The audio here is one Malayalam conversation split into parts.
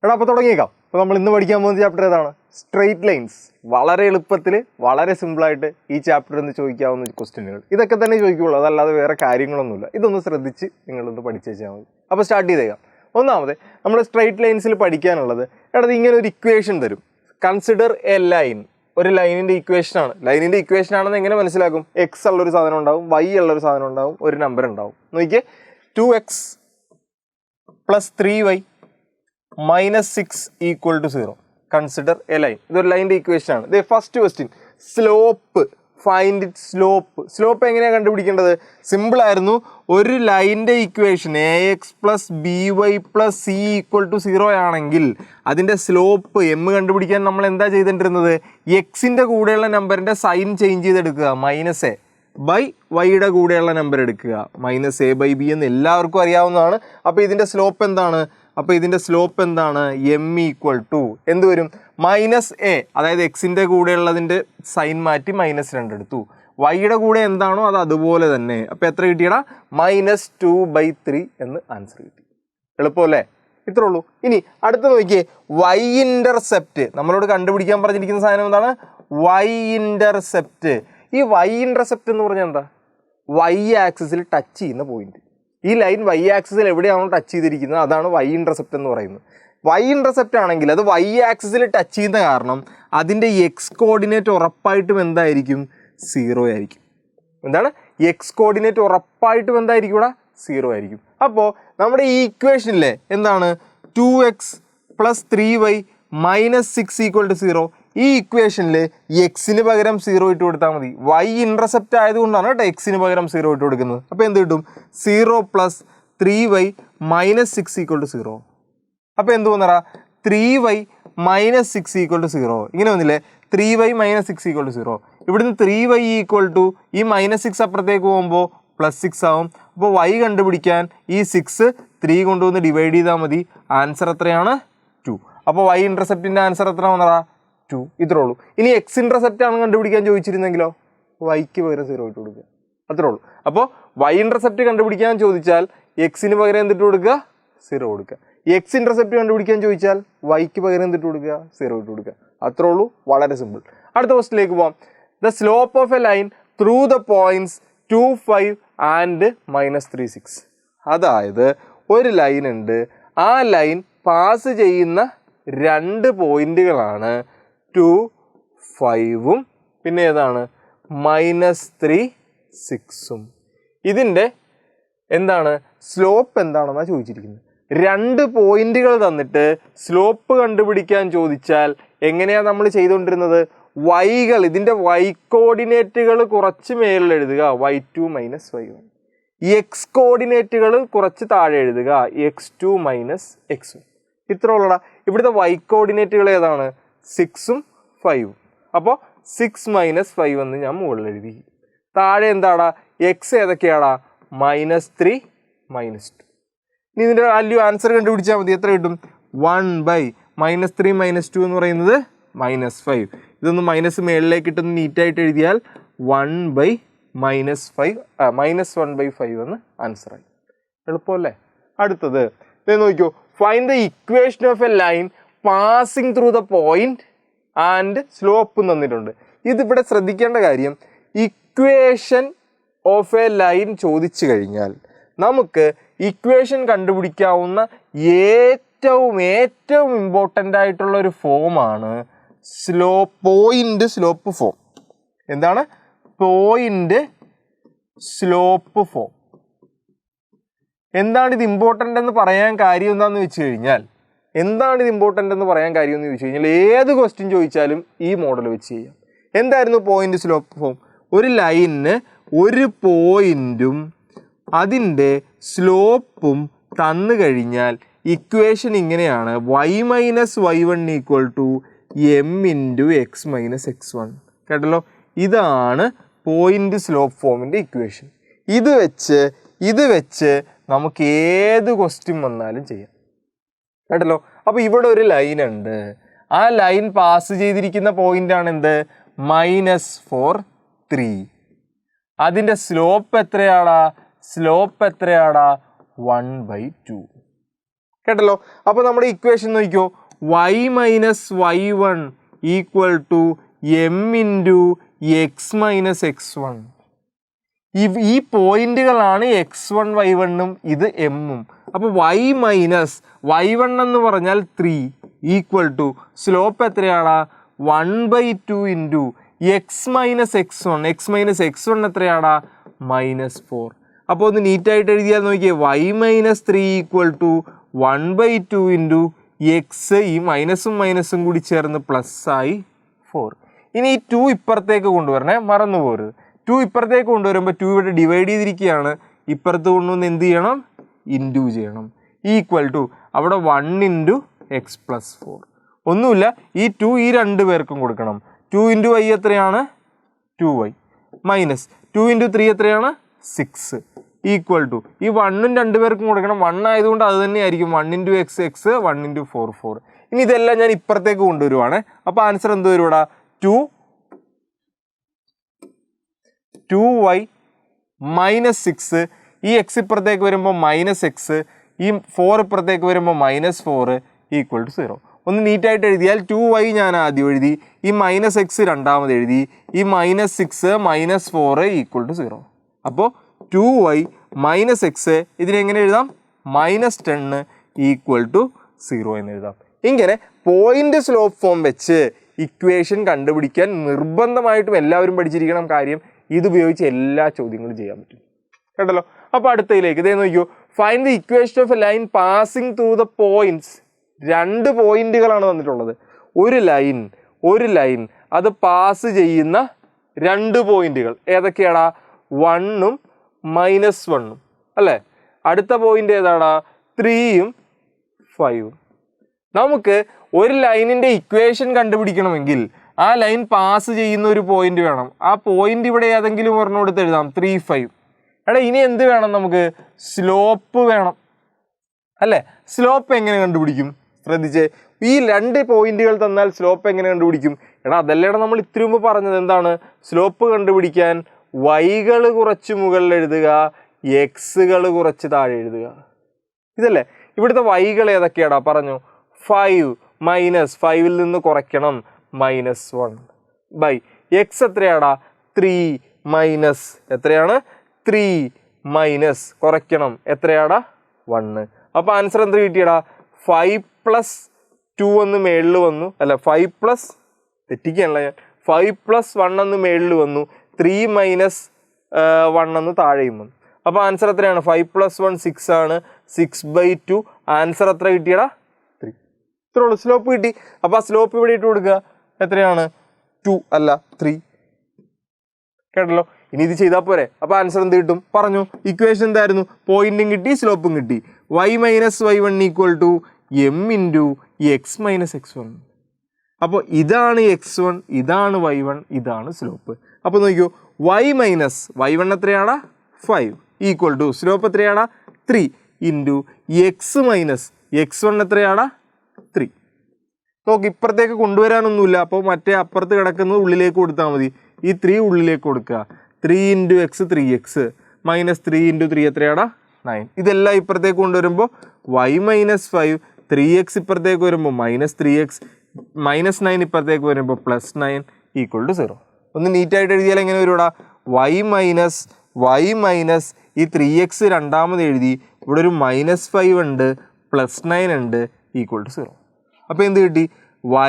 എടാ അപ്പോൾ തുടങ്ങിയേക്കാം. അപ്പോൾ നമ്മൾ ഇന്ന് പഠിക്കാൻ പോകുന്ന ചാപ്റ്റർ ഏതാണ്? Straight lines. വളരെ എളുപ്പത്തിൽ വളരെ സിമ്പിളായിട്ട് ഈ ചാപ്റ്ററിൽ നിന്ന് ചോദിക്കാവുന്ന ക്വസ്റ്റ്യനുകൾ ഇതൊക്കെ തന്നെ ചോദിക്കുകയുള്ളൂ, അതല്ലാതെ വേറെ കാര്യങ്ങളൊന്നുമില്ല. ഇതൊന്ന് ശ്രദ്ധിച്ച് നിങ്ങളൊന്ന് പഠിച്ചു വെച്ചാൽ മതി. അപ്പോൾ സ്റ്റാർട്ട് ചെയ്തേക്കാം. ഒന്നാമത് നമ്മൾ സ്ട്രെയിറ്റ് ലൈൻസിൽ പഠിക്കാനുള്ളത്, എടാ ഇങ്ങനെ ഒരു ഇക്വേഷൻ തരും. Consider A line. ഒരു ലൈനിൻ്റെ ഇക്വേഷനാണ്. ലൈനിൻ്റെ ഇക്വേഷൻ ആണെന്ന് എങ്ങനെ മനസ്സിലാക്കും? എക്സ് ഉള്ളൊരു സാധനം ഉണ്ടാവും, വൈ ഉള്ളൊരു സാധനം ഉണ്ടാവും, ഒരു നമ്പർ ഉണ്ടാവും. നോക്കിയേ, 2x + 3y - 6 = 0. Consider A line. ഇതൊരു ലൈനിൻ്റെ ഇക്വേഷൻ ആണ്. ഇത് first question, slope. Find it slope. Slope എങ്ങനെയാണ് കണ്ടുപിടിക്കേണ്ടത്? സിമ്പിളായിരുന്നു. ഒരു ലൈനിൻ്റെ ഇക്വേഷൻ ax + by + c = 0 ആണെങ്കിൽ അതിൻ്റെ സ്ലോപ്പ് m കണ്ടുപിടിക്കാൻ നമ്മൾ എന്താ ചെയ്തിട്ടിരുന്നത്? എക്സിൻ്റെ കൂടെയുള്ള നമ്പറിൻ്റെ സൈൻ ചേഞ്ച് ചെയ്തെടുക്കുക, -a ബൈ വൈയുടെ കൂടെയുള്ള നമ്പർ എടുക്കുക, -a/b എന്ന് എല്ലാവർക്കും അറിയാവുന്നതാണ്. അപ്പോൾ ഇതിൻ്റെ സ്ലോപ്പ് എന്താണ്? m = എന്ത് വരും? -a, അതായത് എക്സിൻ്റെ കൂടെയുള്ളതിൻ്റെ സൈൻ മാറ്റി -2 എടുത്തു. വൈയുടെ കൂടെ എന്താണോ അത് അതുപോലെ തന്നെ. അപ്പോൾ എത്ര കിട്ടിയടാ? -2/3 എന്ന് ആൻസർ കിട്ടി. എളുപ്പമല്ലേ? ഇത്രേ ഉള്ളൂ. ഇനി അടുത്ത നോക്കിയേ, y ഇൻ്റർസെപ്റ്റ്. നമ്മളോട് കണ്ടുപിടിക്കാൻ പറഞ്ഞിരിക്കുന്ന സാധനം എന്താണ്? y intercept. ഈ y ഇൻ്റർസെപ്റ്റ് എന്ന് പറഞ്ഞാൽ എന്താ? y ആക്സിസിൽ ടച്ച് ചെയ്യുന്ന പോയിന്റ്. ഈ ലൈൻ y ആക്സിസിൽ എവിടെയാണോ ടച്ച് ചെയ്തിരിക്കുന്നത് അതാണ് y ഇൻ്റർസെപ്റ്റ് എന്ന് പറയുന്നത്. y ഇൻ്റർസെപ്റ്റ് ആണെങ്കിൽ അത് y ആക്സിസിൽ ടച്ച് ചെയ്യുന്ന കാരണം അതിൻ്റെ എക്സ് കോർഡിനേറ്റ് ഉറപ്പായിട്ടും എന്തായിരിക്കും? 0 ആയിരിക്കും. എന്താണ്? എക്സ് കോർഡിനേറ്റ് ഉറപ്പായിട്ടും എന്തായിരിക്കും ഇവിടെ? 0 ആയിരിക്കും. അപ്പോൾ നമ്മുടെ ഈ ഇക്വേഷനിലെ എന്താണ്? 2x + 3y - 6 = 0. ഈ ഇക്വേഷനിൽ എക്സിന് പകരം 0 ഇട്ട് കൊടുത്താൽ മതി. y ഇൻ്റർസെപ്റ്റ് ആയതുകൊണ്ടാണ് കേട്ടോ എക്സിന് പകരം 0 ഇട്ട് കൊടുക്കുന്നത്. അപ്പോൾ എന്ത് കിട്ടും? 0 + 3y - 6 = 0. അപ്പോൾ എന്ത് തോന്നറാ? 3y - 6 = 0. ഇങ്ങനെ വന്നില്ലേ? 3y - 6 = 0. ഇവിടുന്ന് 3y = ഈ -6 അപ്പുറത്തേക്ക് പോകുമ്പോൾ +6 ആവും. അപ്പോൾ y കണ്ടുപിടിക്കാൻ ഈ 6 3 കൊണ്ടുവന്ന് ഡിവൈഡ് ചെയ്താൽ മതി. ആൻസർ എത്രയാണ്? 2. അപ്പോൾ y ഇൻ്റർസെപ്റ്റിൻ്റെ ആൻസർ എത്ര വന്നറാ? 2. ഇത്രേ ഉള്ളൂ. ഇനി എക്സ് ഇൻ്റർസെപ്റ്റ് ആണ് കണ്ടുപിടിക്കാൻ ചോദിച്ചിരുന്നെങ്കിലോ വൈക്ക് പകരം 0 ഇട്ട് കൊടുക്കുക. അത്രേ ഉള്ളൂ. അപ്പോൾ y ഇൻ്റർസെപ്റ്റ് കണ്ടുപിടിക്കാൻ ചോദിച്ചാൽ എക്സിന് പകരം എന്തിട്ട് കൊടുക്കുക? 0 കൊടുക്കുക. എക്സ് ഇൻ്റർസെപ്റ്റ് കണ്ടുപിടിക്കാൻ ചോദിച്ചാൽ വൈക്ക് പകരം എന്തിട്ട് കൊടുക്കുക? 0 ഇട്ട് കൊടുക്കുക. അത്രേ ഉള്ളൂ. വളരെ സിമ്പിൾ. അടുത്ത ക്വസ്റ്റിലേക്ക് പോവാം. The slope of a line through the points 2, 5 and -3, 6. അതായത് ഒരു ലൈൻ ഉണ്ട്. ആ ലൈൻ പാസ് ചെയ്യുന്ന 2 പോയിന്റുകളാണ് 2, 5 പിന്നെ ഏതാണ്? -3, 6. ഇതിൻ്റെ എന്താണ് സ്ലോപ്പ് എന്താണെന്നാണ് ചോദിച്ചിരിക്കുന്നത്. 2 പോയിന്റുകൾ തന്നിട്ട് സ്ലോപ്പ് കണ്ടുപിടിക്കാൻ ചോദിച്ചാൽ എങ്ങനെയാണ് നമ്മൾ ചെയ്തുകൊണ്ടിരുന്നത്? വൈകൾ, ഇതിൻ്റെ y കോർഡിനേറ്റുകൾ കുറച്ച് മേളിൽ എഴുതുക, y2 - y1. എക്സ് കോർഡിനേറ്റുകൾ കുറച്ച് താഴെ എഴുതുക, x2 - x1. ഇത്ര ഉള്ളടാ. ഇവിടുത്തെ y കോർഡിനേറ്റുകൾ ഏതാണ്? 6ഉം 5ഉം. അപ്പോൾ 6 - 5 എന്ന് ഞാൻ മുകളിൽ എഴുതി. താഴെ എന്താടാ? എക്സ് ഏതൊക്കെയാടാ? -3, -2. ഇനി ഇതിൻ്റെ വാല്യൂ ആൻസർ കണ്ടുപിടിച്ചാൽ മതി. എത്ര കിട്ടും? 1/-3 - 2 എന്ന് പറയുന്നത് -5. ഇതൊന്ന് മൈനസ് മേളിലേക്ക് ഇട്ടൊന്ന് നീറ്റായിട്ട് എഴുതിയാൽ 1/-5 എന്ന് ആൻസറായി. എളുപ്പമല്ലേ? അടുത്തത് നോക്കിയോ, find the equation of a line passing through the point and slope തന്നിട്ടുണ്ട്. ഇതിവിടെ ശ്രദ്ധിക്കേണ്ട കാര്യം, ഇക്വേഷൻ ഓഫ് എ ലൈൻ ചോദിച്ചു കഴിഞ്ഞാൽ നമുക്ക് ഇക്വേഷൻ കണ്ടുപിടിക്കാവുന്ന ഏറ്റവും ഇമ്പോർട്ടൻ്റ് ആയിട്ടുള്ള ഒരു ഫോമാണ് പോയിന്റ് സ്ലോപ്പ് ഫോം. എന്താണ്? Point slope form. എന്താണ് ഇത് ഇമ്പോർട്ടൻ്റ് എന്ന് പറയാൻ കാര്യം എന്താണെന്ന് വെച്ച് കഴിഞ്ഞാൽ ഏത് ക്വസ്റ്റ്യൻ ചോദിച്ചാലും ഈ മോഡൽ വെച്ച് ചെയ്യാം. എന്തായിരുന്നു പോയിന്റ് സ്ലോപ്പ് ഫോം? ഒരു ലൈനിന് ഒരു പോയിന്റും അതിൻ്റെ സ്ലോപ്പും തന്നു കഴിഞ്ഞാൽ ഇക്വേഷൻ ഇങ്ങനെയാണ്: y - y1 = m × x - x1. കേട്ടല്ലോ? ഇതാണ് പോയിന്റ് സ്ലോപ്പ് ഫോമിൻ്റെ ഇക്വേഷൻ. ഇത് വെച്ച് നമുക്ക് ഏത് ക്വസ്റ്റ്യൻ വന്നാലും ചെയ്യാം. കേട്ടല്ലോ? അപ്പോൾ ഇവിടെ ഒരു ലൈൻ ഉണ്ട്. ആ ലൈൻ പാസ് ചെയ്തിരിക്കുന്ന പോയിന്റാണ് എന്ത്? -4, 3. അതിൻ്റെ സ്ലോപ്പ് എത്രയാടാ? 1/2. കേട്ടല്ലോ. അപ്പോൾ നമ്മുടെ ഇക്വേഷൻ നോക്കിക്കോ, y minus y1 equal to M into X minus x1. ഈ പോയിന്റുകളാണ് x1 y1ഉം ഇത് എമ്മും. അപ്പോൾ y മൈനസ് y1 എന്ന് പറഞ്ഞാൽ 3 ഈക്വൽ ടു സ്ലോപ്പ് എത്രയാണ് 1/2 ഇൻറ്റു എക്സ് മൈനസ് x1 എത്രയാണ് -4. അപ്പോൾ ഒന്ന് നീറ്റായിട്ട് എഴുതിയാൽ നോക്കിയേ, y minus 3 equal to 1/2 into X, ഈ മൈനസും കൂടി ചേർന്ന് പ്ലസ് ആയി 4. ഇനി ഈ 2 ഇപ്പുറത്തേക്ക് കൊണ്ടുവരണേ, മറന്നു പോരുത്. 2 ഇപ്പുറത്തേക്ക് കൊണ്ടുവരുമ്പോൾ 2 ഇവിടെ ഡിവൈഡ് ചെയ്തിരിക്കുകയാണ്, ഇപ്പുറത്ത് കൊണ്ടുവന്ന് എന്ത് ചെയ്യണം, ഇൻറ്റു ചെയ്യണം. ഈക്വൽ ടു അവിടെ 1 ഇൻറ്റു എക്സ് പ്ലസ് 4. ഒന്നുമില്ല, ഈ 2 ഈ 2 പേർക്കും കൊടുക്കണം. 2 ഇൻറ്റു y എത്രയാണ് 2y മൈനസ് 2 ഇൻറ്റു 3 എത്രയാണ് 6 ഈക്വൽ ടു ഈ 1ഉം 2 പേർക്കും കൊടുക്കണം. 1 ആയതുകൊണ്ട് അത് തന്നെയായിരിക്കും 1 ഇൻറ്റു എക്സ് 1 ഇൻറ്റു 4. ഇനി ഇതെല്ലാം ഞാൻ ഇപ്പുറത്തേക്ക് കൊണ്ടുവരുവാണ്. അപ്പോൾ ആൻസർ എന്ത് വരും ഇവിടെ 2y മൈനസ് 6, ഈ എക്സ് ഇപ്പുറത്തേക്ക് വരുമ്പോൾ മൈനസ് എക്സ്, ഈ 4 ഇപ്പുറത്തേക്ക് വരുമ്പോൾ -4 ഈക്വൽ ടു 0. ഒന്ന് നീറ്റായിട്ട് എഴുതിയാൽ 2y ഞാൻ ആദ്യം എഴുതി, ഈ മൈനസ് എക്സ് രണ്ടാമത് എഴുതി, ഈ -6 -4 ഈക്വൽ ടു 0. അപ്പോൾ 2y മൈനസ് എക്സ് ഇതിനെങ്ങനെ എഴുതാം, -10 ഈക്വൽ ടു 0 എന്ന് എഴുതാം. ഇങ്ങനെ പോയിന്റ് സ്ലോപ്പ് ഫോം വെച്ച് ഇക്വേഷൻ കണ്ടുപിടിക്കാൻ നിർബന്ധമായിട്ടും എല്ലാവരും പഠിച്ചിരിക്കണം. കാര്യം ഇതുപയോഗിച്ച് എല്ലാ ചോദ്യങ്ങളും ചെയ്യാൻ പറ്റും. കേട്ടല്ലോ. അപ്പോൾ അടുത്തതിലേക്ക് ഇതേ നോക്കിയോ, find the equation of a line passing through the points. 2 പോയിന്റുകളാണ് തന്നിട്ടുള്ളത്. ഒരു ലൈൻ അത് പാസ് ചെയ്യുന്ന 2 പോയിന്റുകൾ ഏതൊക്കെയാടാ, 1ഉം -1ഉം അല്ലേ. അടുത്ത പോയിന്റ് ഏതാടാ, 3ഉം 5ഉം. നമുക്ക് ഒരു ലൈനിൻ്റെ ഇക്വേഷൻ കണ്ടുപിടിക്കണമെങ്കിൽ ആ ലൈൻ പാസ് ചെയ്യുന്ന ഒരു പോയിന്റ് വേണം. ആ പോയിന്റ് ഇവിടെ ഏതെങ്കിലും ഒരെണ്ണം എടുത്ത് എഴുതാം, 3, 5. എടാ ഇനി എന്ത് വേണം, നമുക്ക് സ്ലോപ്പ് വേണം അല്ലേ. സ്ലോപ്പ് എങ്ങനെ കണ്ടുപിടിക്കും, ശ്രദ്ധിച്ചേ. ഈ 2 പോയിന്റുകൾ തന്നാൽ സ്ലോപ്പ് എങ്ങനെ കണ്ടുപിടിക്കും? എടാ അതല്ലേടാ നമ്മൾ ഇത്തിരി മുമ്പ് പറഞ്ഞത്. എന്താണ് സ്ലോപ്പ് കണ്ടുപിടിക്കാൻ? വൈകൾ കുറച്ച് മുകളിൽ എഴുതുക, എക്സുകൾ കുറച്ച് താഴെ എഴുതുക. ഇതല്ലേ. ഇവിടുത്തെ വൈകൾ ഏതൊക്കെയാടാ പറഞ്ഞു, 5 മൈനസ് 5ൽ നിന്ന് കുറയ്ക്കണം -1 ബൈ എക്സ് എത്രയാടാ 3 മൈനസ് എത്രയാണ് 3 മൈനസ് കുറയ്ക്കണം എത്രയാടാ 1. അപ്പോൾ ആൻസർ എന്ത് കിട്ടിയടാ, 5 + 2 എന്ന് മേളിൽ വന്നു, അല്ല 5 + തെറ്റിക്കാനുള്ള ഞാൻ 5 + 1 എന്ന് മേളിൽ വന്നു, 3 മൈനസ് 1 എന്ന് താഴെയും വന്നു. അപ്പോൾ ആൻസർ എത്രയാണ്, 5 + 1 6 ആണ്, 6/2. ആൻസർ എത്ര കിട്ടിയടാ 3. ഇത്രേ ഉള്ളൂ, സ്ലോപ്പ് കിട്ടി. അപ്പോൾ ആ സ്ലോപ്പ് ഇവിടെ ഇട്ട് കൊടുക്കുക, എത്രയാണ് 2 അല്ല 3. കേട്ടല്ലോ. ഇനി ഇത് ചെയ്താൽ പോരെ. അപ്പോൾ ആൻസർ എന്ത് കിട്ടും പറഞ്ഞു, ഇക്വേഷൻ എന്തായിരുന്നു, പോയിന്റും കിട്ടി സ്ലോപ്പും കിട്ടി. y minus y1 equal to M into X minus x1. അപ്പോൾ ഇതാണ് x1, ഇതാണ് y1, ഇതാണ് സ്ലോപ്പ്. അപ്പോൾ നോക്കിയോ, y മൈനസ് y1 എത്രയാടാ 5 ഈക്വൽ ടു സ്ലോപ്പ് എത്രയാടാ 3 ഇൻറ്റു എക്സ് മൈനസ് x1 എത്രയാടാ 3. നോക്ക് ഇപ്പുറത്തേക്ക് കൊണ്ടുവരാനൊന്നുമില്ല. അപ്പോൾ മറ്റേ അപ്പുറത്ത് കിടക്കുന്നത് ഉള്ളിലേക്ക് കൊടുത്താൽ മതി. ഈ 3 ഉള്ളിലേക്ക് കൊടുക്കുക, 3 into X 3x minus 3 into 3 എത്രയാടാ 9. ഇതെല്ലാം ഇപ്പുറത്തേക്ക് കൊണ്ടുവരുമ്പോൾ y മൈനസ് 5, 3x ഇപ്പുറത്തേക്ക് വരുമ്പോൾ -3x, -9 ഇപ്പുറത്തേക്ക് വരുമ്പോൾ +9 ഈക്വൽ ടു 0. ഒന്ന് നീറ്റായിട്ട് എഴുതിയാൽ എങ്ങനെ വരുവാടാ, y മൈനസ് ഈ 3x രണ്ടാമത് എഴുതി, ഇവിടെ ഒരു -5 ഉണ്ട്, +9 ഉണ്ട്, ഈക്വൽ ടു 0. അപ്പോൾ എന്ത് കിട്ടി,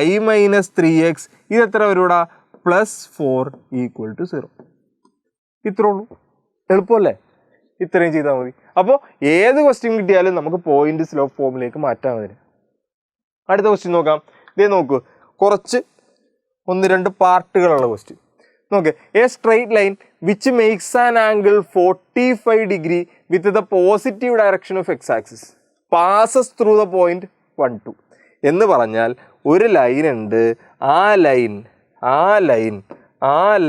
y മൈനസ് 3x ഇത് എത്ര വരുവാടാ +4 ഈക്വൽ ടു 0. ഇത്രേ ഉള്ളൂ, എളുപ്പമല്ലേ. ഇത്രയും ചെയ്താൽ മതി. അപ്പോൾ ഏത് ക്വസ്റ്റ്യൻ കിട്ടിയാലും നമുക്ക് പോയിന്റ് സ്ലോപ്പ് ഫോമിലേക്ക് മാറ്റാൻ അതിന്. അടുത്ത ക്വസ്റ്റ്യൻ നോക്കാം. ഇതേ നോക്കൂ, കുറച്ച് 1-2 പാർട്ടുകളുള്ള ക്വസ്റ്റ്യൻ നോക്ക്. A straight line which makes an angle 45 degree with the positive direction of X axis passes through the point 1, 2 എന്ന് പറഞ്ഞാൽ ഒരു ലൈൻ ഉണ്ട്. ആ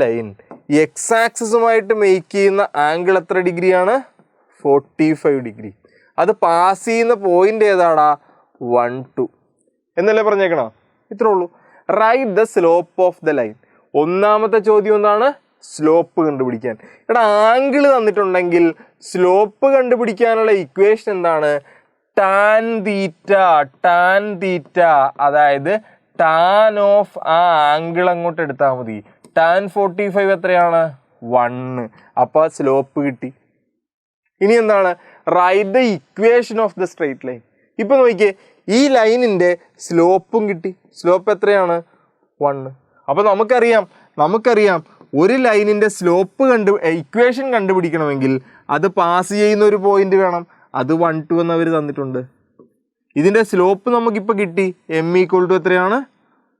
ലൈൻ എക്സ് ആക്സിസുമായിട്ട് മേക്ക് ചെയ്യുന്ന ആംഗിൾ എത്ര ഡിഗ്രിയാണ്, 45 ഡിഗ്രി. അത് പാസ് ചെയ്യുന്ന പോയിന്റ് ഏതാടാ 1, 2 എന്നല്ലേ പറഞ്ഞേക്കണോ. ഇത്രേ ഉള്ളൂ. Write the slope of the line. ഒന്നാമത്തെ ചോദ്യം എന്താണ്, സ്ലോപ്പ് കണ്ടുപിടിക്കാൻ. എടാ ആംഗിൾ തന്നിട്ടുണ്ടെങ്കിൽ സ്ലോപ്പ് കണ്ടുപിടിക്കാനുള്ള ഇക്വേഷൻ എന്താണ്, ടാൻ തീറ്റ അതായത് ടാൻ ഓഫ് ആ ആംഗിൾ അങ്ങോട്ട് എടുത്താൽ മതി. ടാൻ 45 എത്രയാണ്? 1. അപ്പോൾ സ്ലോപ്പ് കിട്ടി. ഇനി എന്താണ്? Write the equation of the straight line. ഇപ്പൊ നോക്കിയേ, ഈ ലൈനിന്റെ സ്ലോപ്പും കിട്ടി. സ്ലോപ്പ് എത്രയാണ്? 1. അപ്പൊ നമുക്കറിയാം ഒരു ലൈനിന്റെ സ്ലോപ്പ് ഇക്വേഷൻ കണ്ടുപിടിക്കണമെങ്കിൽ അത് പാസ് ചെയ്യുന്ന ഒരു പോയിന്റ് വേണം. അത് 1 2 എന്ന് അവർ തന്നിട്ടുണ്ട്. ഇതിന്റെ സ്ലോപ്പ് നമുക്കിപ്പോൾ കിട്ടി. m = എത്രയാണ്?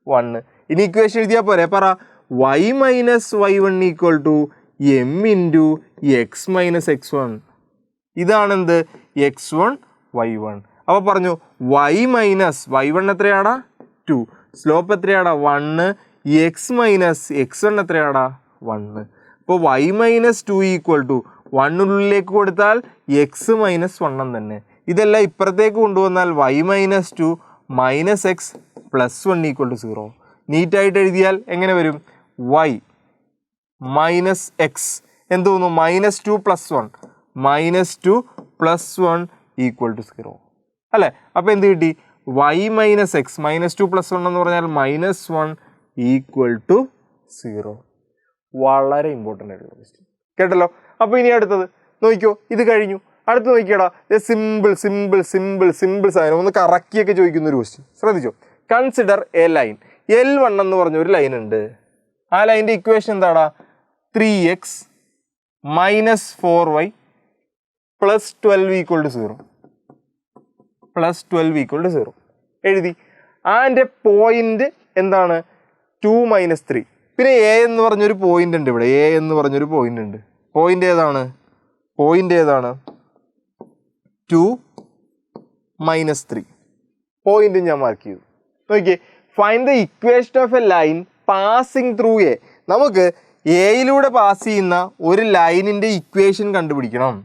1. ഇനി ഇക്വേഷൻ എഴുതിയാൽ പോരെ? പറ. y - y1 = m × x - x1. ഇതാണ് എന്ത്? x1 y1. അപ്പോൾ പറഞ്ഞു y - y1 എത്രയാടാ? 2. സ്ലോപ്പ് എത്രയാടാ? 1. x - x1 എത്രയാടാ? 1. അപ്പോൾ y - 2 = 1 ഉള്ളിലേക്ക് കൊടുത്താൽ x - 1 തന്നെ. ഇതെല്ലാം ഇപ്പുറത്തേക്ക് കൊണ്ടുവന്നാൽ y - 2 - x + 1 = 0. നീറ്റായിട്ട് എഴുതിയാൽ എങ്ങനെ വരും? y - x എന്ത് തോന്നുന്നു? -2 + 1 -2 + 1 = 0 അല്ലേ? അപ്പോൾ എന്ത് കിട്ടി? y - x -2 + 1 എന്ന് പറഞ്ഞാൽ -1 = 0. വളരെ ഇമ്പോർട്ടൻ്റ് ആയിട്ടുള്ള ക്വസ്റ്റ്യൻ കേട്ടല്ലോ. അപ്പോൾ ഇനി അടുത്തത് നോക്കിക്കോ. ഇത് കഴിഞ്ഞു. അടുത്ത് നോക്കിയടാ, സിമ്പിൾ സാധനം ഒന്ന് കറക്കിയൊക്കെ ചോദിക്കുന്ന ഒരു ക്വസ്റ്റ്യൻ. ശ്രദ്ധിച്ചോ. കൺസിഡർ എ ലൈൻ L1 എന്ന് പറഞ്ഞ ഒരു ലൈൻ ഉണ്ട്. ആ ലൈൻ്റെ ഇക്വേഷൻ എന്താടാ? 3x - 4y + 12 = 0. + 12 = 0 എഴുതി. അതിൻ്റെ പോയിന്റ് എന്താണ്? 2 - 3. പിന്നെ എ എന്ന് പറഞ്ഞൊരു പോയിന്റ് ഉണ്ട് ഇവിടെ. എ എന്ന് പറഞ്ഞൊരു പോയിന്റ് ഉണ്ട്. പോയിന്റ് ഏതാണ്? 2 - 3. പോയിന്റ് ഞാൻ മാർക്ക് ചെയ്തു. നോക്കിയേ, find the equation of a line passing through A. നമുക്ക് എയിലൂടെ പാസ് ചെയ്യുന്ന ഒരു ലൈനിൻ്റെ ഇക്വേഷൻ കണ്ടുപിടിക്കണം.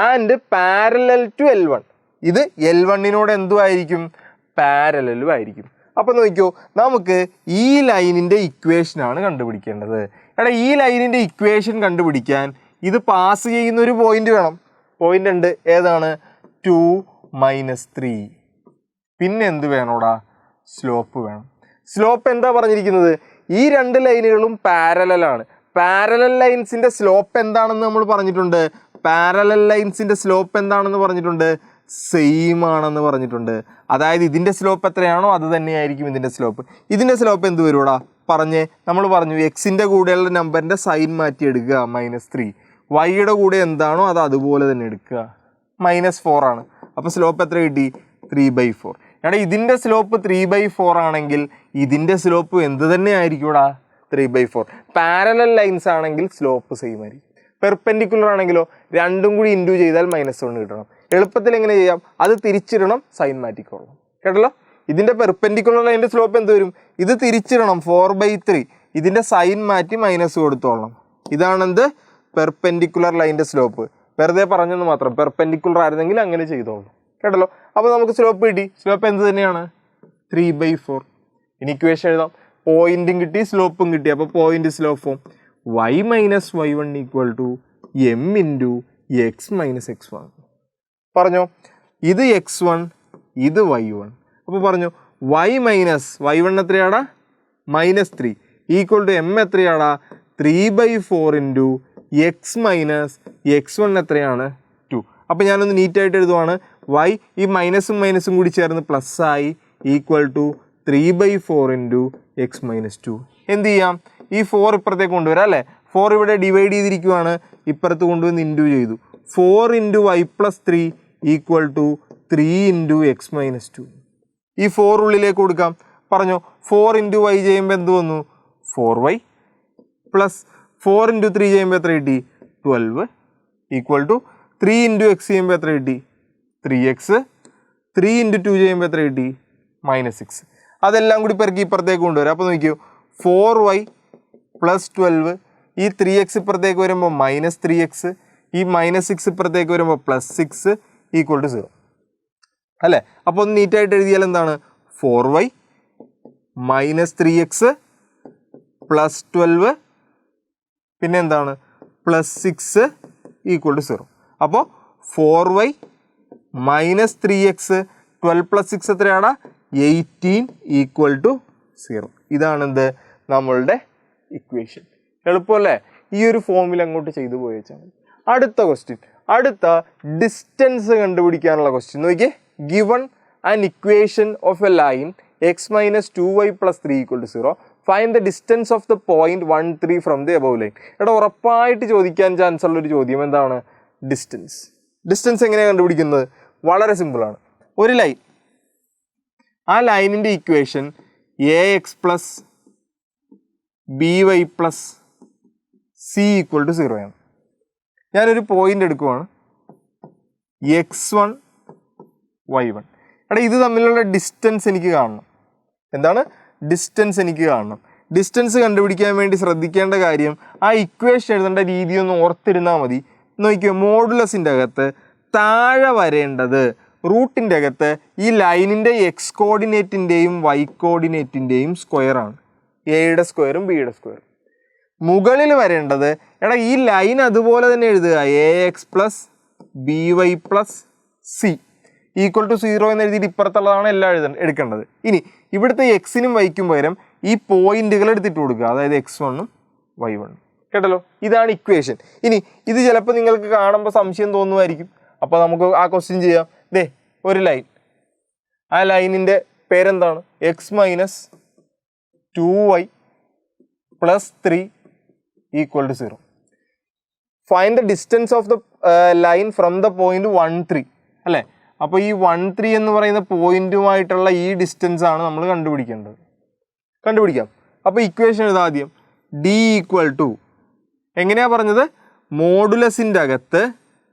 And parallel to L1. ഇത് L1 എന്തുമായിരിക്കും? പാരലലും ആയിരിക്കും. അപ്പം നോക്കിയോ, നമുക്ക് ഈ ലൈനിൻ്റെ ഇക്വേഷനാണ് കണ്ടുപിടിക്കേണ്ടത്. എടാ, ഈ ലൈനിൻ്റെ ഇക്വേഷൻ കണ്ടുപിടിക്കാൻ ഇത് പാസ് ചെയ്യുന്ന ഒരു പോയിന്റ് വേണം. പോയിന്റ് ഉണ്ട്. ഏതാണ്? 2 - 3. പിന്നെ എന്ത് വേണോടാ? സ്ലോപ്പ് വേണം. സ്ലോപ്പ് എന്താ പറഞ്ഞിരിക്കുന്നത്? ഈ രണ്ട് ലൈനുകളും പാരലലാണ്. പാരലൽ ലൈൻസിൻ്റെ സ്ലോപ്പ് എന്താണെന്ന് നമ്മൾ പറഞ്ഞിട്ടുണ്ട്. സെയിം ആണെന്ന് പറഞ്ഞിട്ടുണ്ട്. അതായത് ഇതിൻ്റെ സ്ലോപ്പ് എത്രയാണോ അത് തന്നെയായിരിക്കും ഇതിൻ്റെ സ്ലോപ്പ്. ഇതിൻ്റെ സ്ലോപ്പ് എന്ത് വരുവാടാ? നമ്മൾ പറഞ്ഞു എക്സിൻ്റെ കൂടെയുള്ള നമ്പറിൻ്റെ സൈൻ മാറ്റി എടുക്കുക -3. വൈയുടെ കൂടെ എന്താണോ അത് അതുപോലെ തന്നെ എടുക്കുക. -4 ആണ്. അപ്പോൾ സ്ലോപ്പ് എത്ര കിട്ടി? 3/4. എടാ, ഇതിൻ്റെ സ്ലോപ്പ് 3/4 ആണെങ്കിൽ ഇതിൻ്റെ സ്ലോപ്പ് എന്ത് തന്നെ ആയിരിക്കൂടാ? 3/4. പാരലൽ ലൈൻസ് ആണെങ്കിൽ സ്ലോപ്പ് സെയിം ആയിരിക്കും. പെർപെൻഡിക്കുലർ ആണെങ്കിലോ രണ്ടും കൂടി ഇൻറ്റു ചെയ്താൽ -1 കിട്ടണം. എളുപ്പത്തിൽ എങ്ങനെ ചെയ്യാം? അത് തിരിച്ചിടണം, സൈൻ മാറ്റിക്കോളണം. കേട്ടല്ലോ. ഇതിൻ്റെ പെർപെൻഡിക്കുലർ ലൈൻ്റെ സ്ലോപ്പ് എന്ത് വരും? ഇത് തിരിച്ചിടണം 4/3. ഇതിൻ്റെ സൈൻ മാറ്റി മൈനസ് കൊടുത്തോളണം. ഇതാണെന്ത്? പെർപെൻഡിക്കുലർ ലൈൻ്റെ സ്ലോപ്പ്. വെറുതെ പറഞ്ഞെന്ന് മാത്രം. പെർപെൻഡിക്കുലർ ആയിരുന്നെങ്കിൽ അങ്ങനെ ചെയ്തോളൂ. കേട്ടല്ലോ. അപ്പോൾ നമുക്ക് സ്ലോപ്പ് കിട്ടി. സ്ലോപ്പ് എന്ത് തന്നെയാണ്? 3/4. ഇനി ഇക്വേഷൻ എഴുതാം. പോയിന്റും കിട്ടി, സ്ലോപ്പും കിട്ടി. അപ്പോൾ point slope form y - y1 = m × x - x1. പറഞ്ഞോ, ഇത് x1, ഇത് y1. അപ്പോൾ പറഞ്ഞു y - y1 എത്രയാടാ? -3 = m എത്രയാടാ? 3/4 × x - x1 എത്രയാണ്? 2. അപ്പോൾ ഞാനൊന്ന് നീറ്റായിട്ട് എഴുതുവാണ്. y ഈ മൈനസും കൂടി ചേർന്ന് പ്ലസ് ആയി = 3/4 × x - 2. എന്ത് ചെയ്യാം? ഈ 4 ഇപ്പുറത്തേക്ക് കൊണ്ടുവരാം അല്ലേ? 4 ഇവിടെ ഡിവൈഡ് ചെയ്തിരിക്കുവാണ്. ഇപ്പുറത്ത് കൊണ്ടുവന്ന് ഇൻറ്റു ചെയ്തു. 4 × y + 3 = 3 × x - 2. ഈ 4 ഉള്ളിലേക്ക് കൊടുക്കാം. പറഞ്ഞോ, 4 × y ചെയ്യുമ്പോൾ എന്ത് വന്നു? 4y + 4 × 3 ചെയ്യുമ്പോൾ എത്ര കിട്ടി? 12 = 3 × x ചെയ്യുമ്പോൾ എത്ര കിട്ടി? 3x. 3 × 2 ചെയ്യുമ്പോൾ എത്ര കിട്ടി? -6. അതെല്ലാം കൂടി പെറുക്കി ഇപ്പുറത്തേക്ക് കൊണ്ടുവരാം. അപ്പോൾ നോക്കിയോ, 4y + 12. ഈ 3x ഇപ്പുറത്തേക്ക് വരുമ്പോൾ -3x. ഈ -6 ഇപ്പുറത്തേക്ക് വരുമ്പോൾ +6 = 0 അല്ലേ? അപ്പോൾ ഒന്ന് നീറ്റായിട്ട് എഴുതിയാൽ എന്താണ്? 4y -3x + 12 പിന്നെ എന്താണ്? +6 ഈക്വൽ ടു 0. അപ്പോൾ 4y മൈനസ് 3x 12 പ്ലസ് 6 എത്രയാണ് 18 ഈക്വൽ ടു 0. ഇതാണ് എന്ത് നമ്മളുടെ ഇക്വേഷൻ. എളുപ്പമല്ലേ? ഈ ഒരു ഫോമിൽ അങ്ങോട്ട് ചെയ്തു പോയി വെച്ചാൽ മതി. അടുത്ത ക്വസ്റ്റ്യൻ, അടുത്ത ഡിസ്റ്റൻസ് കണ്ടുപിടിക്കാനുള്ള ക്വസ്റ്റ്യൻ നോക്കിയേ. Given an equation of a line x minus 2y plus 3 equal to 0. Find the distance of the point 1, 3 from the above line. ഇവിടെ ഉറപ്പായിട്ട് ചോദിക്കാൻ ചാൻസ് ഉള്ളൊരു ചോദ്യം എന്താണ്? ഡിസ്റ്റൻസ്. ഡിസ്റ്റൻസ് എങ്ങനെയാണ് കണ്ടുപിടിക്കുന്നത്? വളരെ സിമ്പിളാണ്. ഒരു ലൈൻ, ആ ലൈനിൻ്റെ equation ax plus by plus c equal to 0 ആണ്. ഞാനൊരു പോയിന്റ് എടുക്കുവാണ് x1 y1. എടാ ഇത് തമ്മിലുള്ള ഡിസ്റ്റൻസ് എനിക്ക് കാണണം. എന്താണ്? ഡിസ്റ്റൻസ് എനിക്ക് കാണണം. ഡിസ്റ്റൻസ് കണ്ടുപിടിക്കാൻ വേണ്ടി ശ്രദ്ധിക്കേണ്ട കാര്യം ആ ഇക്വേഷൻ എഴുതേണ്ട രീതി ഒന്ന് ഓർത്തിരുന്നാൽ മതി. നോക്കിയോ, മോഡുലസിൻ്റെ അകത്ത് താഴെ വരേണ്ടത് റൂട്ടിൻ്റെ അകത്ത് ഈ ലൈനിൻ്റെ എക്സ് കോർഡിനേറ്റിൻ്റെയും വൈ കോർഡിനേറ്റിൻ്റെയും സ്ക്വയറാണ്. എയുടെ സ്ക്വയറും ബിയുടെ സ്ക്വയറും. മുകളിൽ വരേണ്ടത് എടാ ഈ ലൈൻ അതുപോലെ തന്നെ എഴുതുക, ax plus by plus c equal to 0 എന്ന് എഴുതിയിട്ട് ഇപ്പുറത്തുള്ളതാണ് എല്ലാം എടുക്കേണ്ടത്. ഇനി ഇവിടുത്തെ എക്സിനും വൈക്കും പകരം ഈ പോയിന്റുകൾ എടുത്തിട്ട് കൊടുക്കുക, അതായത് x1ഉം y1ഉം. കേട്ടല്ലോ? ഇതാണ് ഇക്വേഷൻ. ഇനി ഇത് ചിലപ്പോൾ നിങ്ങൾക്ക് കാണുമ്പോൾ സംശയം തോന്നുമായിരിക്കും. അപ്പോൾ നമുക്ക് ആ ക്വസ്റ്റ്യൻ ചെയ്യാം. ദേ ഒരു ലൈൻ, ആ ലൈനിൻ്റെ പേരെന്താണ്? x minus 2y plus 3 equal to 0. Find the distance of the line from the point 1, 3 അല്ലേ? അപ്പോൾ ഈ 1, 3 എന്ന് പറയുന്ന പോയിന്റുമായിട്ടുള്ള ഈ ഡിസ്റ്റൻസ് ആണ് നമ്മൾ കണ്ടുപിടിക്കേണ്ടത്. കണ്ടുപിടിക്കാം. അപ്പോൾ ഇക്വേഷൻ എഴുതാം ആദ്യം. d ഈക്വൽ ടു എങ്ങനെയാണ് പറഞ്ഞത്? മോഡുലസിൻ്റെ അകത്ത്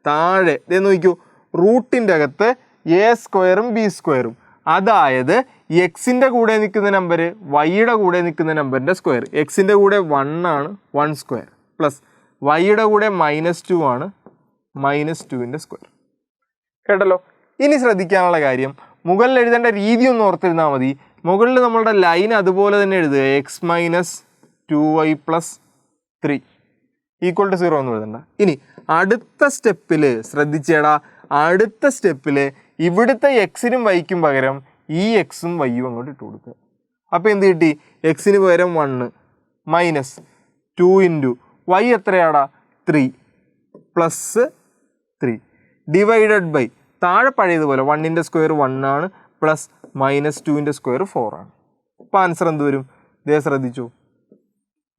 താഴെ ഇതേ നോക്കൂ, റൂട്ടിൻ്റെ അകത്ത് എ സ്ക്വയറും ബി സ്ക്വയറും, അതായത് എക്സിൻ്റെ കൂടെ നിൽക്കുന്ന നമ്പർ വൈയുടെ കൂടെ നിൽക്കുന്ന നമ്പറിൻ്റെ സ്ക്വയർ. എക്സിൻ്റെ കൂടെ 1 ആണ്, 1 സ്ക്വയർ പ്ലസ് വൈയുടെ കൂടെ -2 ആണ്, -2ൻ്റെ സ്ക്വയർ. കേട്ടല്ലോ? ഇനി ശ്രദ്ധിക്കാനുള്ള കാര്യം, മുകളിൽ എഴുതേണ്ട രീതി ഒന്ന് ഓർത്തിരുന്നാൽ മതി. മുകളിൽ നമ്മളുടെ ലൈൻ അതുപോലെ തന്നെ എഴുതുക, x minus 2y plus 3 equal to 0 എന്ന് എഴുതണ്ട. ഇനി അടുത്ത സ്റ്റെപ്പിൽ ശ്രദ്ധിച്ചേടാ, അടുത്ത സ്റ്റെപ്പിൽ ഇവിടുത്തെ എക്സിനും വൈക്കും പകരം ഈ എക്സും വൈയും അങ്ങോട്ട് ഇട്ട് കൊടുക്കുക. അപ്പോൾ എന്ത് കിട്ടി? എക്സിന് പകരം 1 മൈനസ് 2 ഇൻറ്റു വൈ എത്രയാടാ? 3 പ്ലസ് 3 ഡിവൈഡഡ് ബൈ താഴെ പഴയതുപോലെ 1ൻ്റെ സ്ക്വയർ 1 ആണ് പ്ലസ് -2ൻ്റെ സ്ക്വയർ 4 ആണ്. അപ്പോൾ ആൻസർ എന്ത് വരും? ഇതേ ശ്രദ്ധിച്ചു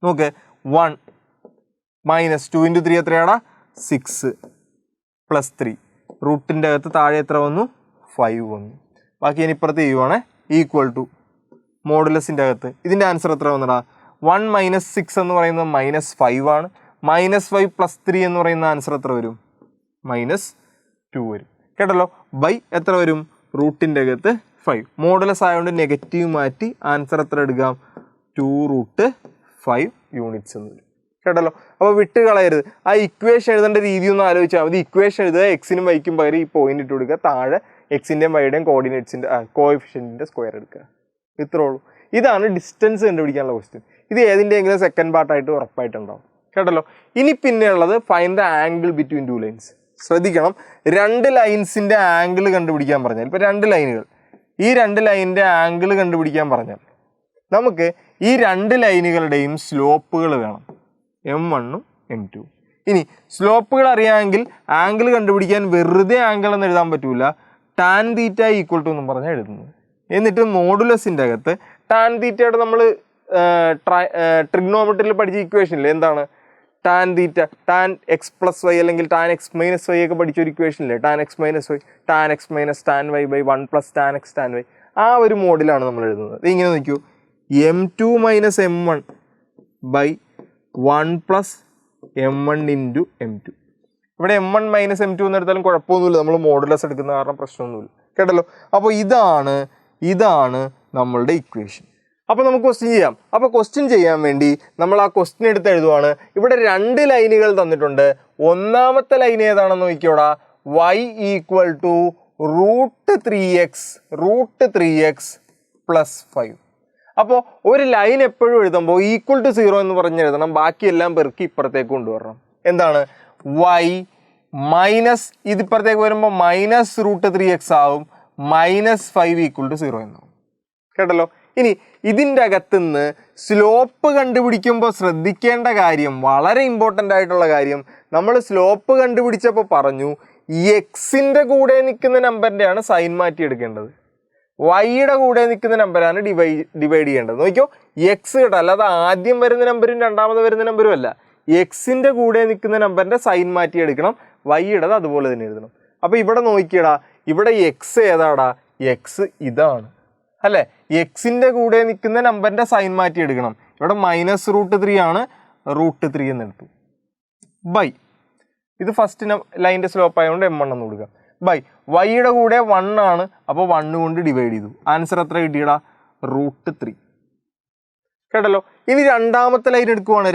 നോക്ക്, 1 മൈനസ് 2 ഇൻറ്റു 3 എത്രയാടാ? 6 പ്ലസ് 3 റൂട്ടിൻ്റെ അകത്ത് താഴെ എത്ര വന്നു? 5 വന്നു. ബാക്കി ഞാൻ ഇപ്പുറത്ത് ചെയ്യുവാണ്, ഈക്വൽ ടു മോഡുലസിൻ്റെ അകത്ത് ഇതിൻ്റെ ആൻസർ എത്ര വന്നടാ? 1 മൈനസ് 6 എന്ന് പറയുന്നത് -5 ആണ്. -5 പ്ലസ് 3 എന്ന് പറയുന്ന ആൻസർ എത്ര വരും? -2 വരും. കേട്ടല്ലോ? ബൈ എത്ര വരും? റൂട്ടിൻ്റെ അകത്ത് 5. മോഡുലസ് ആയതുകൊണ്ട് നെഗറ്റീവ് മാറ്റി ആൻസർ എത്ര എടുക്കാം? 2√5 യൂണിറ്റ്സ് എന്ന് വരും. കേട്ടല്ലോ? അപ്പോൾ വിട്ട് കളയരുത്. ആ ഇക്വേഷൻ എഴുതേണ്ട രീതി ഒന്ന് ആലോചിച്ചാൽ മതി. ഇക്വേഷൻ എഴുതുക, എക്സിനും വൈക്കും പകരം ഈ പോയിന്റ് ഇട്ട് കൊടുക്കുക, താഴെ എക്സിൻ്റെയും വൈയുടെയും കോഎഫിഷ്യൻറ്റിൻ്റെ സ്ക്വയർ എടുക്കുക. ഇത്രേ ഉള്ളൂ. ഇതാണ് ഡിസ്റ്റൻസ് കണ്ടുപിടിക്കാനുള്ള ക്വസ്റ്റ്യൻ. ഇത് ഏതിൻ്റെയെങ്കിലും സെക്കൻഡ് പാർട്ടായിട്ട് ഉറപ്പായിട്ടുണ്ടാവും. കേട്ടല്ലോ? ഇനി പിന്നെയുള്ളത് find the angle between 2 lines. ശ്രദ്ധിക്കണം, 2 ലൈൻസിൻ്റെ ആംഗിൾ കണ്ടുപിടിക്കാൻ പറഞ്ഞാൽ, ഇപ്പോൾ 2 ലൈനുകൾ, ഈ 2 ലൈനിൻ്റെ ആംഗിൾ കണ്ടുപിടിക്കാൻ പറഞ്ഞാൽ നമുക്ക് ഈ 2 ലൈനുകളുടെയും സ്ലോപ്പുകൾ വേണം, m1ഉം m2. ഇനി സ്ലോപ്പുകൾ അറിയാമെങ്കിൽ ആംഗിൾ കണ്ടുപിടിക്കാൻ വെറുതെ ആംഗിൾ എന്ന് എഴുതാൻ പറ്റൂല, ടാൻ തീറ്റ ഈക്വൽ ടു എന്നും പറഞ്ഞാൽ എഴുതുന്നത്. എന്നിട്ട് മോഡുലസിൻ്റെ അകത്ത് ടാൻ തീറ്റയുടെ നമ്മൾ ട്രിഗ്നോമെട്രിയിൽ പഠിച്ച ഇക്വേഷനില്ലേ, എന്താണ്? Tan theta, tan x plus y അല്ലെങ്കിൽ ടാൻ എക്സ് മൈനസ് വൈ ഒക്കെ പഠിച്ചൊരു ഇക്വേഷനില്ലേ, tan x minus y, tan x minus tan y by 1 plus tan x tan y. ആ ഒരു മോഡിലാണ് നമ്മൾ എഴുതുന്നത്. ഇങ്ങനെ നോക്കൂ, m2 minus m1 by 1 plus m1 into m2. ഇവിടെ m1 മൈനസ് m2 എന്ന് എടുത്താലും കുഴപ്പമൊന്നുമില്ല, നമ്മൾ മോഡുലസ് എടുക്കുന്ന കാരണം പ്രശ്നമൊന്നുമില്ല. കേട്ടല്ലോ? അപ്പോൾ ഇതാണ് നമ്മളുടെ ഇക്വേഷൻ. അപ്പോൾ നമുക്ക് ക്വസ്റ്റ്യൻ ചെയ്യാം. അപ്പോൾ ക്വസ്റ്റ്യൻ ചെയ്യാൻ വേണ്ടി നമ്മൾ ആ ക്വസ്റ്റ്യൻ എടുത്ത് എഴുതുവാണ്. ഇവിടെ 2 ലൈനുകൾ തന്നിട്ടുണ്ട്. ഒന്നാമത്തെ ലൈൻ ഏതാണെന്ന് നോക്കിയോടാ, y equal to √3x plus 5. അപ്പോൾ ഒരു ലൈൻ എപ്പോഴും എഴുതുമ്പോൾ ഈക്വൽ ടു 0 എന്ന് പറഞ്ഞ് എഴുതണം, ബാക്കിയെല്ലാം പെറുക്കി ഇപ്പുറത്തേക്ക് കൊണ്ടുവരണം. എന്താണ്? y മൈനസ് ഇതിപ്പുറത്തേക്ക് വരുമ്പോൾ -√3x ആവും, -5 = 0 എന്നാവും. കേട്ടല്ലോ. ഇനി ഇതിൻ്റെ അകത്തുനിന്ന് സ്ലോപ്പ് കണ്ടുപിടിക്കുമ്പോൾ ശ്രദ്ധിക്കേണ്ട കാര്യം, വളരെ ഇമ്പോർട്ടൻ്റ് ആയിട്ടുള്ള കാര്യം, നമ്മൾ സ്ലോപ്പ് കണ്ടുപിടിച്ചപ്പോൾ പറഞ്ഞു എക്സിൻ്റെ കൂടെ നിൽക്കുന്ന നമ്പറിൻ്റെയാണ് സൈൻ മാറ്റി എടുക്കേണ്ടത്, വൈയുടെ കൂടെ നിൽക്കുന്ന നമ്പറാണ് ഡിവൈഡ് ചെയ്യേണ്ടത്. നോക്കിയോ, എക്സ് കേട്ടോ, അല്ലാതെ ആദ്യം വരുന്ന നമ്പരും രണ്ടാമത് വരുന്ന നമ്പരും അല്ല. എക്സിൻ്റെ കൂടെ നിൽക്കുന്ന നമ്പറിൻ്റെ സൈൻ മാറ്റി എടുക്കണം, വൈയുടേത് അതുപോലെ തന്നെ എഴുതണം. അപ്പോൾ ഇവിടെ നോക്കിയടാ, ഇവിടെ എക്സ് ഏതാടാ, എക്സ് ഇതാണ് അല്ലേ. എക്സിൻ്റെ കൂടെ നിൽക്കുന്ന നമ്പറിൻ്റെ സൈൻ മാറ്റി എടുക്കണം. ഇവിടെ -√3 ആണ്, √3 എന്ന് എടുത്തു. ബൈ ഇത് ഫസ്റ്റ് ലൈൻ്റെ സ്ലോപ്പ് ആയതുകൊണ്ട് m1 എന്ന് കൊടുക്കുക. ബൈ വൈയുടെ കൂടെ 1 ആണ്, അപ്പോൾ 1 കൊണ്ട് ഡിവൈഡ് ചെയ്തു. ആൻസർ എത്ര കിട്ടിയടാ, √3. കേട്ടല്ലോ. ഇനി രണ്ടാമത്തെ ലൈൻ എടുക്കുവാണ്.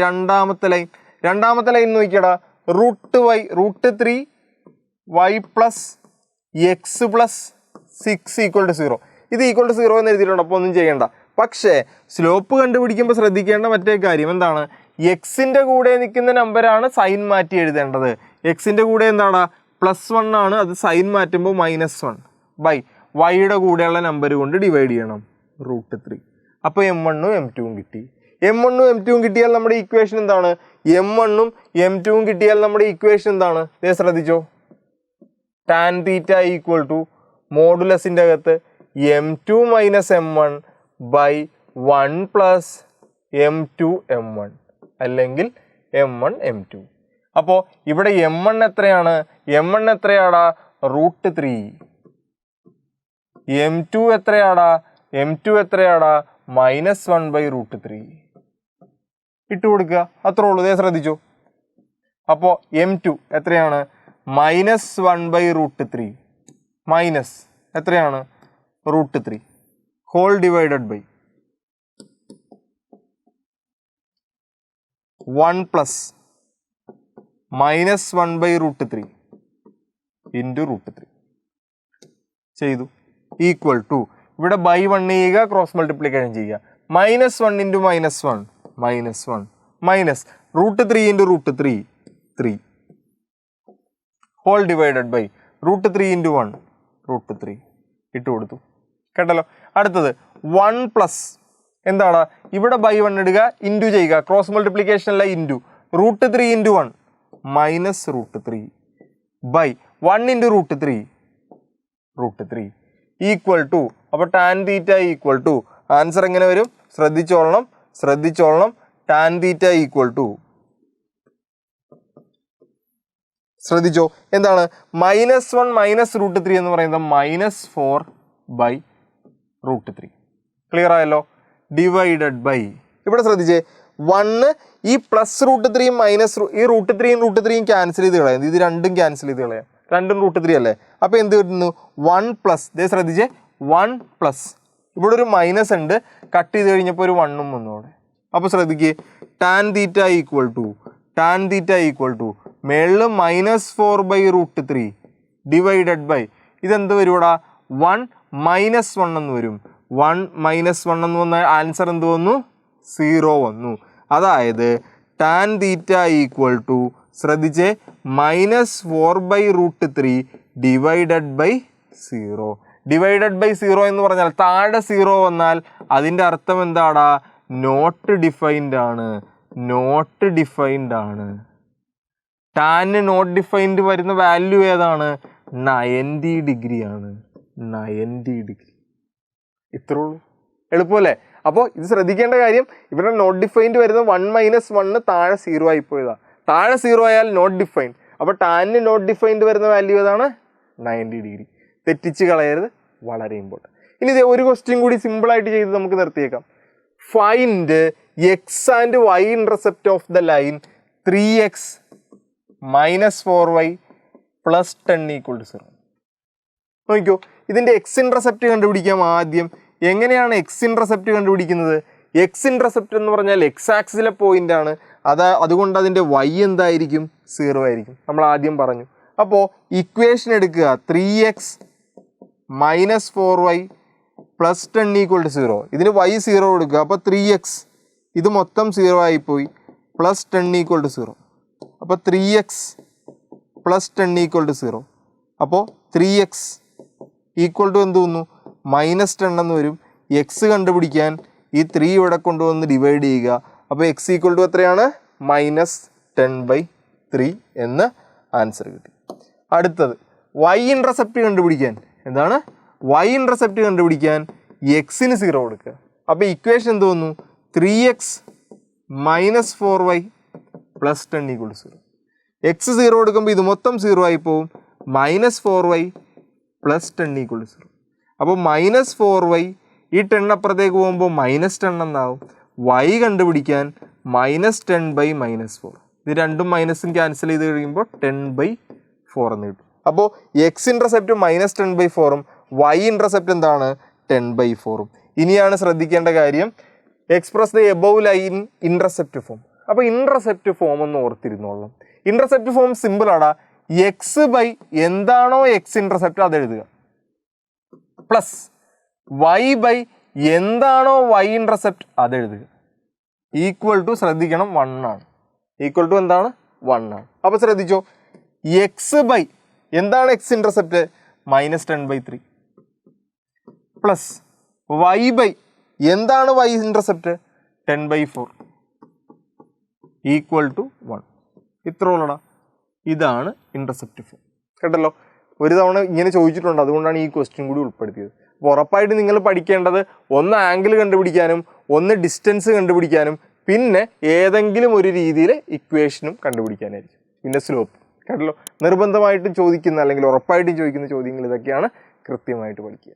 രണ്ടാമത്തെ ലൈൻ നോക്കിയടാ, √3 y + x + 6 = 0. ഇത് =0 എന്ന് എഴുതിയിട്ടുണ്ട്, അപ്പോൾ ഒന്നും ചെയ്യണ്ട. പക്ഷേ സ്ലോപ്പ് കണ്ടുപിടിക്കുമ്പോൾ ശ്രദ്ധിക്കേണ്ട മറ്റേ കാര്യം എന്താണ്, എക്സിൻ്റെ കൂടെ നിൽക്കുന്ന നമ്പറാണ് സൈൻ മാറ്റി എഴുതേണ്ടത്. എക്സിൻ്റെ കൂടെ എന്താണ്, +1 ആണ്, അത് സൈൻ മാറ്റുമ്പോൾ -1 ബൈ വൈയുടെ കൂടെയുള്ള നമ്പർ കൊണ്ട് ഡിവൈഡ് ചെയ്യണം, √3. അപ്പോൾ m1 ഉം m2 ഉം കിട്ടി. m1 ഉം m2 ഉം കിട്ടിയാൽ നമ്മുടെ ഇക്വേഷൻ എന്താണ്, m1 ഉം m2 ഉം കിട്ടിയാൽ നമ്മുടെ ഇക്വേഷൻ എന്താണ്, ശ്രദ്ധിച്ചോ, tan θ = മോഡുലസിൻ്റെ അകത്ത് m2 - m1 / 1 + m2 m1 അല്ലെങ്കിൽ m1 m2. അപ്പോൾ ഇവിടെ m1 എത്രയാണ്, m1 എത്രയാടാ, √3. m2 എത്രയാടാ, m2 എത്രയാടാ, -1/√3 ഇട്ട് കൊടുക്കുക, അത്രേ ഉള്ളൂ. ശ്രദ്ധിച്ചു. അപ്പോൾ m2 എത്രയാണ്, -1/√3 മൈനസ് എത്രയാണ്, √3 ഹോൾ ഡിവൈഡഡ് ബൈ 1 + -1/√3 × √3 ചെയ്തു, ഈക്വൽ ടു ഇവിടെ ബൈ 1 ചെയ്യുക, ക്രോസ് മൾട്ടിപ്ലിക്കേഷൻ ചെയ്യുക. -1 × -1 -1 മൈനസ് √3 × √3 3 ഹോൾ ഡിവൈഡഡ് ബൈ √3 × 1 √3 ഇട്ട് കൊടുത്തു. കേട്ടല്ലോ. അടുത്തത് 1 + എന്താണ്, ഇവിടെ ബൈ 1 ഇടുക, ഇൻറ്റു ചെയ്യുക, ക്രോസ് മൾട്ടിപ്ലിക്കേഷൻ അല്ല, ഇൻറ്റു √3 × 1 -√3 ബൈ 1 × √3 ഈക്വൽ ടു, അപ്പോൾ tan θ = ആൻസർ എങ്ങനെ വരും, ശ്രദ്ധിച്ചോളണം, tan θ = ശ്രദ്ധിച്ചോ, എന്താണ്, -1 -√3 എന്ന് പറയുന്നത് -4/√3. ക്ലിയർ ആയല്ലോ. ഡിവൈഡഡ് ബൈ, ഇവിടെ ശ്രദ്ധിച്ചേ, 1 ഈ +√3 മൈനസ് ഈ √3 ക്യാൻസൽ ചെയ്ത് കളയാം, ഇത് രണ്ടും ക്യാൻസൽ ചെയ്ത് കളയാം, രണ്ടും √3 അല്ലേ. അപ്പോൾ എന്ത് കിട്ടുന്നു, 1 ശ്രദ്ധിച്ചേ, 1 ഇവിടെ ഒരു മൈനസ് ഉണ്ട്, കട്ട് ചെയ്ത് കഴിഞ്ഞപ്പോൾ ഒരു 1 വന്നോടെ. അപ്പോൾ ശ്രദ്ധിക്കുക, tan θ = മേളിൽ -4/√3 ഡിവൈഡഡ് ബൈ ഇതെന്ത് വരുവാടാ, 1 - 1 എന്ന് വരും. 1 - 1 എന്ന് വന്ന ആൻസർ എന്ത് വന്നു, 0 വന്നു. അതായത് tan θ = ശ്രദ്ധിച്ചേ, -4/√3 ഡിവൈഡഡ് ബൈ 0. ഡിവൈഡഡ് ബൈ 0 എന്ന് പറഞ്ഞാൽ താഴെ 0 വന്നാൽ അതിൻ്റെ അർത്ഥം എന്താടാ, നോട്ട് ഡിഫൈൻഡ് ആണ്. tan നോട്ട് ഡിഫൈൻഡ് വരുന്ന വാല്യൂ ഏതാണ്, 90 ഡിഗ്രി ആണ്, 90 ഡിഗ്രി. ഇത്രേ ഉള്ളൂ, എളുപ്പമല്ലേ. അപ്പോൾ ഇത് ശ്രദ്ധിക്കേണ്ട കാര്യം, ഇവിടെ നോട്ട് ഡിഫൈൻഡ് വരുന്നത് 1 - 1 താഴെ 0 ആയിപ്പോയതാണ്. താഴെ 0 ആയാൽ നോട്ട് ഡിഫൈൻഡ്. അപ്പോൾ tan നോട്ട് ഡിഫൈൻഡ് വരുന്ന വാല്യൂ ഏതാണ്, 90 ഡിഗ്രി. തെറ്റിച്ച് കളയരുത്, വളരെ ഇമ്പോർട്ടൻറ്റ്. ഇനി ഇത് ഒരു ക്വസ്റ്റ്യൻ കൂടി സിമ്പിളായിട്ട് ചെയ്ത് നമുക്ക് നിർത്തിയേക്കാം. Find x and y intercept of the line 3x - 4y + 10 = 0. നോക്കിക്കോ, ഇതിൻ്റെ എക്സ് ഇൻ്റർസെപ്റ്റ് കണ്ടുപിടിക്കാം. ആദ്യം എങ്ങനെയാണ് എക്സ് ഇൻ്റർസെപ്റ്റ് കണ്ടുപിടിക്കുന്നത്, എക്സ് ഇൻ്റർസെപ്റ്റ് എന്ന് പറഞ്ഞാൽ എക്സ് ആക്സിലെ പോയിന്റ് ആണ്, അതുകൊണ്ട് അതിൻ്റെ വൈ എന്തായിരിക്കും, 0 ആയിരിക്കും, നമ്മൾ ആദ്യം പറഞ്ഞു. അപ്പോൾ ഇക്വേഷൻ എടുക്കുക, 3x - 4y + 10 = 0. ഇതിന് y 0 കൊടുക്കുക, അപ്പോൾ 3x ഇത് മൊത്തം 0 ആയിപ്പോയി, + 10 = 0. അപ്പോൾ 3x പ്ലസ് 10 ഈക്വൽ ടു 0. അപ്പോൾ 3x ഈക്വൽ ടു എന്ത് വന്നു -10 എന്ന് വരും. എക്സ് കണ്ടുപിടിക്കാൻ ഈ 3 ഇവിടെ കൊണ്ടുവന്ന് ഡിവൈഡ് ചെയ്യുക. അപ്പോൾ എക്സ് ഈക്വൽ ടു എത്രയാണ് -10/3 എന്ന് ആൻസർ കിട്ടി. അടുത്തത് y ഇൻ്റർസെപ്റ്റ് കണ്ടുപിടിക്കാൻ എന്താണ് y ഇൻ്റർസെപ്റ്റ് കണ്ടുപിടിക്കാൻ എക്സിന് 0 കൊടുക്കുക. അപ്പോൾ ഇക്വേഷൻ എന്ത് വന്നു 3x - 4y + 10 equal to 0. X 0 കൊടുക്കുമ്പോൾ ഇത് മൊത്തം 0 ആയി പോവും. -4y + 10 equal to 0. അപ്പോൾ -4y ഈ 10 അപ്പുറത്തേക്ക് പോകുമ്പോൾ -10 എന്നാവും. y കണ്ടുപിടിക്കാൻ -10/-4. ഇത് രണ്ടും മൈനസും ക്യാൻസൽ ചെയ്ത് കഴിയുമ്പോൾ 10/4 എന്ന് കിട്ടും. അപ്പോൾ എക്സ് ഇൻ്റർസെപ്റ്റ് -10/4ഉം y ഇൻ്റർസെപ്റ്റ് എന്താണ് 10/4ഉം. ഇനിയാണ് ശ്രദ്ധിക്കേണ്ട കാര്യം express the above line intercept form. അപ്പോൾ ഇൻ്റർസെപ്റ്റ് ഫോം ഒന്ന് ഓർത്തിരുന്നോളാം. ഇൻ്റർസെപ്റ്റ് ഫോം സിമ്പിൾ ആടാ. എക്സ് ബൈ എന്താണോ എക്സ് ഇൻ്റർസെപ്റ്റ് അത് എഴുതുക പ്ലസ് y ബൈ എന്താണോ y ഇൻ്റർസെപ്റ്റ് അത് എഴുതുക ഈക്വൽ ടു ശ്രദ്ധിക്കണം 1 ആണ്. ഈക്വൽ ടു എന്താണ് 1 ആണ്. അപ്പോൾ ശ്രദ്ധിച്ചോ എക്സ് ബൈ എന്താണ് X intercept -10/3 plus y by എന്താണ് y ഇൻ്റർസെപ്റ്റ് 10/4 ഈക്വൽ ടു 1. ഇത്ര ഉള്ളടാ. ഇതാണ് ഇൻ്റർസെപ്റ്റ് ഫോം. കേട്ടല്ലോ, ഒരു തവണ ഇങ്ങനെ ചോദിച്ചിട്ടുണ്ട്, അതുകൊണ്ടാണ് ഈ ക്വസ്റ്റ്യൻ കൂടി ഉൾപ്പെടുത്തിയത്. അപ്പോൾ ഉറപ്പായിട്ട് നിങ്ങൾ പഠിക്കേണ്ടത് ഒന്ന് ആംഗിൾ കണ്ടുപിടിക്കാനും ഒന്ന് ഡിസ്റ്റൻസ് കണ്ടുപിടിക്കാനും പിന്നെ ഏതെങ്കിലും ഒരു രീതിയിൽ ഇക്വേഷനും കണ്ടുപിടിക്കാനായിരിക്കും. പിന്നെ സ്ലോപ്പ്. കേട്ടല്ലോ, നിർബന്ധമായിട്ടും ചോദിക്കുന്ന അല്ലെങ്കിൽ ഉറപ്പായിട്ടും ചോദിക്കുന്ന ചോദ്യങ്ങൾ ഇതൊക്കെയാണ്. കൃത്യമായിട്ട് പഠിക്കുക.